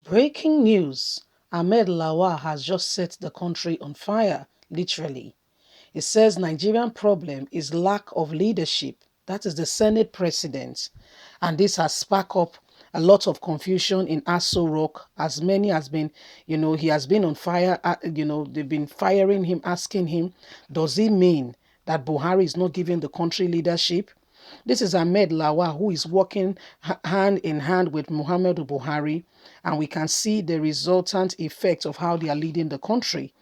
Breaking news. Ahmed Lawan has just set the country on fire, literally. It says Nigerian problem is lack of leadership. That is the Senate president. And this has sparked up a lot of confusion in Aso Rock, as many has been, he has been on fire. They've been firing him, asking him, does it mean that Buhari is not giving the country leadership? This is Ahmed Lawa, who is working hand in hand with Muhammadu Buhari, and we can see the resultant effect of how they are leading the country.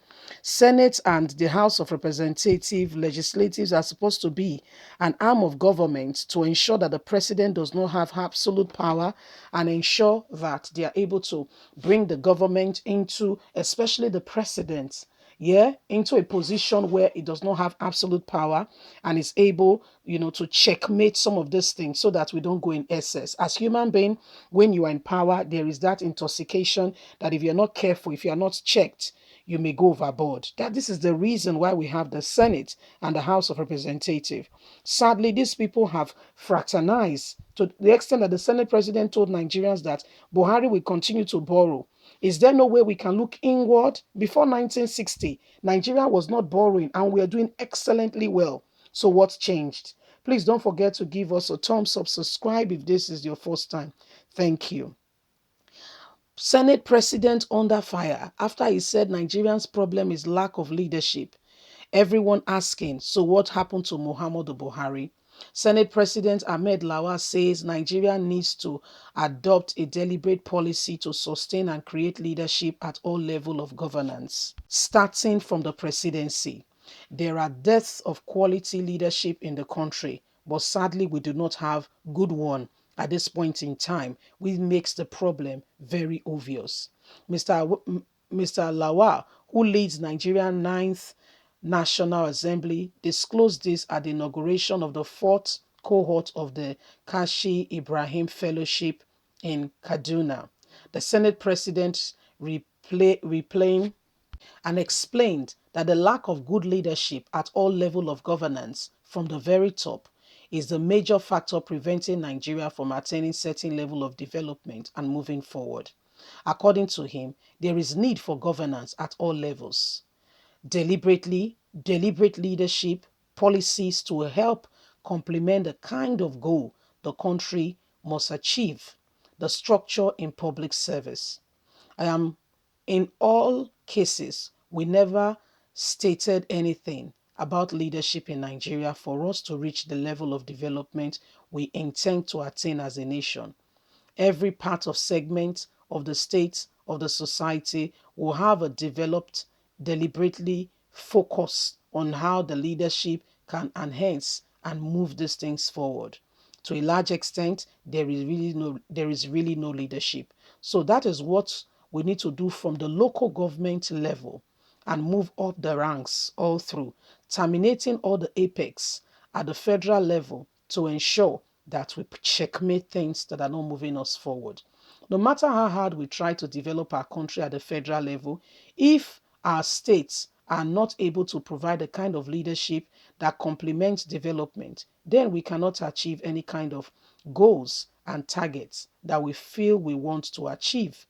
Senate and the House of Representative legislatives are supposed to be an arm of government to ensure that the president does not have absolute power and ensure that they are able to bring the government into, especially the president, into a position where it does not have absolute power and is able, to checkmate some of these things so that we don't go in excess. As human being, when you are in power, there is that intoxication that if you're not careful, if you're not checked, you may go overboard. This is the reason why we have the Senate and the House of Representatives. Sadly, these people have fraternized to the extent that the Senate president told Nigerians that Buhari will continue to borrow. Is there no way we can look inward? Before 1960, Nigeria was not borrowing and we are doing excellently well. So what's changed? Please don't forget to give us a thumbs up, subscribe if this is your first time. Thank you. Senate president under fire after he said Nigerians' problem is lack of leadership. Everyone asking, so what happened to Muhammadu Buhari? Senate President Ahmed Lawan says Nigeria needs to adopt a deliberate policy to sustain and create leadership at all levels of governance, starting from the presidency. There are dearths of quality leadership in the country, but sadly we do not have good one at this point in time, which makes the problem very obvious. Mr. Lawal, who leads Nigeria's ninth National Assembly, disclosed this at the inauguration of the fourth cohort of the Kashi Ibrahim Fellowship in Kaduna. The Senate President replaying and explained that the lack of good leadership at all levels of governance from the very top is the major factor preventing Nigeria from attaining certain level of development and moving forward. According to him, there is need for governance at all levels. Deliberate leadership policies to help complement the kind of goal the country must achieve, the structure in public service. In all cases, we never stated anything about leadership in Nigeria for us to reach the level of development we intend to attain as a nation. Every part of segment of the state of the society will have a developed, deliberately focus on how the leadership can enhance and move these things forward. To a large extent, there is really no leadership. So that is what we need to do from the local government level and move up the ranks all through, terminating all the apex at the federal level to ensure that we checkmate things that are not moving us forward. No matter how hard we try to develop our country at the federal level, if our states are not able to provide the kind of leadership that complements development, then we cannot achieve any kind of goals and targets that we feel we want to achieve.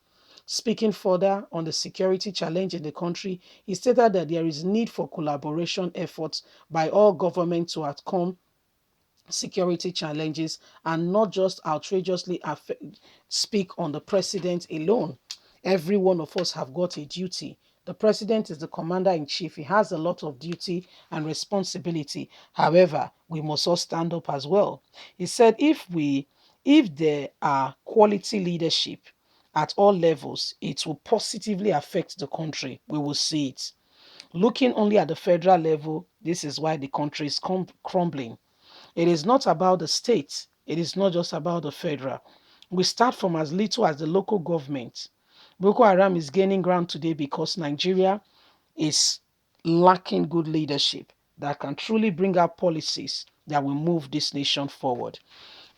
Speaking further on the security challenge in the country, he stated that there is need for collaboration efforts by all governments to overcome security challenges and not just outrageously speak on the president alone. Every one of us have got a duty. The president is the commander-in-chief. He has a lot of duty and responsibility. However, we must all stand up as well. He said if there are quality leadership at all levels, it will positively affect the country. We will see it. Looking only at the federal level, this is why the country is crumbling. It is not about the state. It is not just about the federal. We start from as little as the local government. Boko Haram is gaining ground today because Nigeria is lacking good leadership that can truly bring out policies that will move this nation forward.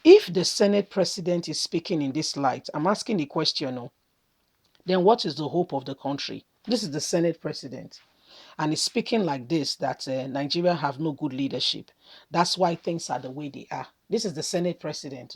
If the Senate president is speaking in this light, I'm asking the question, then what is the hope of the country? This is the Senate president. And he's speaking like this, that Nigeria have no good leadership. That's why things are the way they are. This is the Senate president.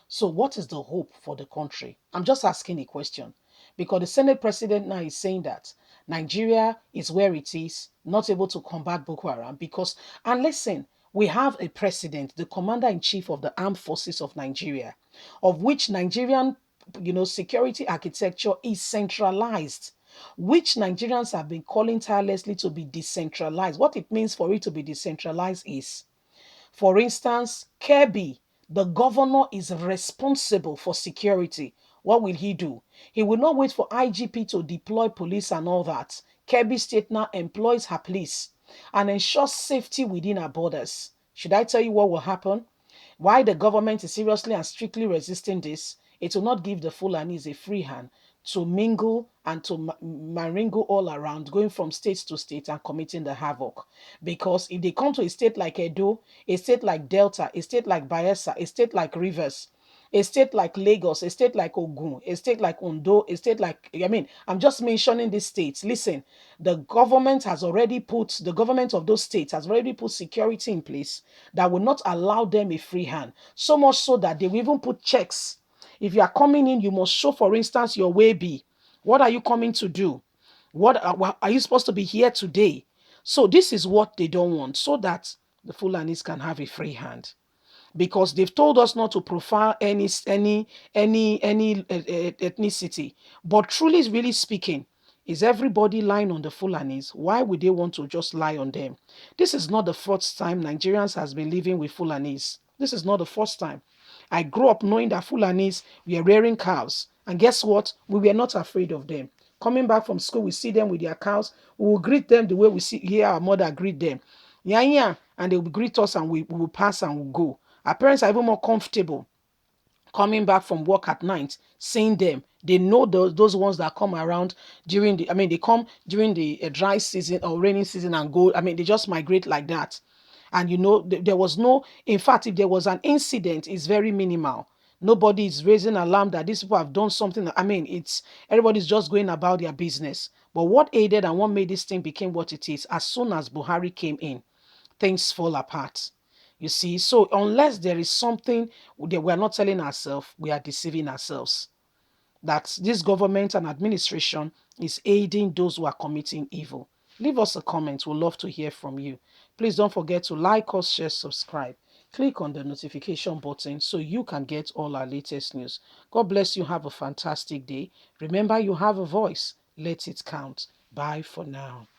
So what is the hope for the country? I'm just asking a question. because the Senate president now is saying that Nigeria is where it is, not able to combat Boko Haram because, and listen, we have a president, the commander in chief of the armed forces of Nigeria, of which Nigerian, security architecture is centralized, which Nigerians have been calling tirelessly to be decentralized. What it means for it to be decentralized is, for instance, Kirby, the governor is responsible for security. What will he do? He will not wait for IGP to deploy police and all that. Kirby State now employs her police and ensures safety within her borders. Should I tell you what will happen? Why the government is seriously and strictly resisting this? It will not give the Fulanis a free hand to mingle and to maringo all around, going from state to state and committing the havoc. Because if they come to a state like Edo, a state like Delta, a state like Bayelsa, a state like Rivers, a state like Lagos, a state like Ogun, a state like Ondo, a state like, I'm just mentioning these states. Listen, the government of those states has already put security in place that will not allow them a free hand. So much so that they will even put checks. If you are coming in, you must show, for instance, your way be. What are you coming to do? What are you supposed to be here today? So this is what they don't want, so that the Fulanis can have a free hand, because they've told us not to profile any ethnicity. But truly, really speaking, is everybody lying on the Fulanis? Why would they want to just lie on them? This is not the first time Nigerians has been living with Fulanis. This is not the first time. I grew up knowing that Fulanis were rearing cows. And guess what? We were not afraid of them. Coming back from school, we see them with their cows. We will greet them the way we hear our mother greet them. Yeah, yeah. And they will greet us and we will pass and we'll go. Our parents are even more comfortable coming back from work at night, seeing them. They know those ones that come around during they come during the dry season or rainy season and go. They just migrate like that. And there was no, in fact, if there was an incident, it's very minimal. Nobody is raising alarm that these people have done something. It's everybody's just going about their business. But what aided and what made this thing became what it is, as soon as Buhari came in, things fall apart. You see, so unless there is something that we're not telling ourselves, we are deceiving ourselves. That this government and administration is aiding those who are committing evil. Leave us a comment. We'd love to hear from you. Please don't forget to like us, share, subscribe. Click on the notification button so you can get all our latest news. God bless you. Have a fantastic day. Remember, you have a voice. Let it count. Bye for now.